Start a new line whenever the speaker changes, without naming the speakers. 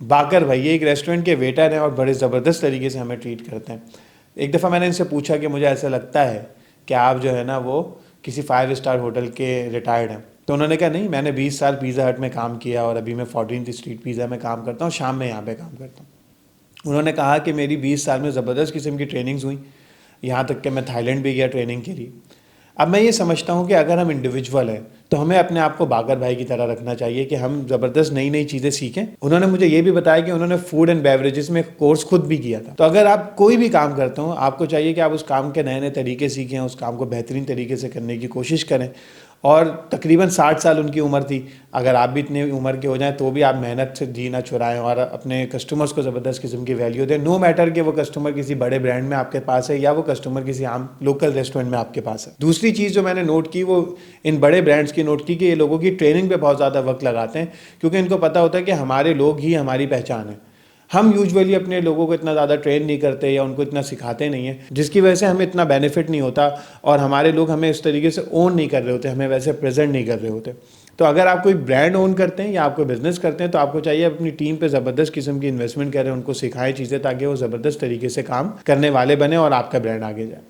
बाकर भाई ये एक रेस्टोरेंट के वेटर हैं और बड़े ज़बरदस्त तरीके से हमें ट्रीट करते हैं। एक दफ़ा मैंने इनसे पूछा कि मुझे ऐसा लगता है कि आप जो है ना वो किसी 5 स्टार होटल के रिटायर्ड हैं। तो उन्होंने कहा नहीं, मैंने 20 साल पिज़्ज़ा हट में काम किया और अभी मैं 14th स्ट्रीट पिज़्ज़ा में काम करता हूँ, शाम में यहाँ पे काम करता हूँ। उन्होंने कहा कि मेरी 20 साल में ज़बरदस्त किस्म की ट्रेनिंग्स हुई, यहाँ तक कि मैं थाईलैंड भी गया ट्रेनिंग के लिए। अब मैं ये समझता हूँ कि अगर हम इंडिविजुअल हैं तो हमें अपने आप को बाकर भाई की तरह रखना चाहिए कि हम ज़बरदस्त नई नई चीज़ें सीखें। उन्होंने मुझे ये भी बताया कि उन्होंने फूड एंड बेवरेजेस में कोर्स खुद भी किया था। तो अगर आप कोई भी काम करते हो, आपको चाहिए कि आप उस काम के नए नए तरीके सीखें, उस काम को बेहतरीन तरीके से करने की कोशिश करें। और तकरीबन 60 साल उनकी उम्र थी। अगर आप भी इतनी उम्र के हो जाएं तो भी आप मेहनत से जी ना चुराएं और अपने कस्टमर्स को ज़बरदस्त किस्म की वैल्यू दें। नो मैटर कि वो कस्टमर किसी बड़े ब्रांड में आपके पास है या वो कस्टमर किसी आम लोकल रेस्टोरेंट में आपके पास है। दूसरी चीज़ जो मैंने नोट की वो इन बड़े ब्रांड्स की नोट की कि ये लोगों की ट्रेनिंग पे बहुत ज़्यादा वक्त लगाते हैं, क्योंकि इनको पता होता है कि हमारे लोग ही हमारी पहचान है। हम यूजुअली अपने लोगों को इतना ज़्यादा ट्रेन नहीं करते या उनको इतना सिखाते नहीं हैं, जिसकी वजह से हमें इतना बेनिफिट नहीं होता और हमारे लोग हमें इस तरीके से ओन नहीं कर रहे होते, हमें वैसे प्रेजेंट नहीं कर रहे होते। तो अगर आप कोई ब्रांड ओन करते हैं या आप कोई बिजनेस करते हैं तो आपको चाहिए अपनी टीम पे ज़बरदस्त किस्म की इन्वेस्टमेंट करें, उनको सिखाएं चीज़ें ताकि वो ज़बरदस्त तरीके से काम करने वाले बने और आपका ब्रांड आगे जाए।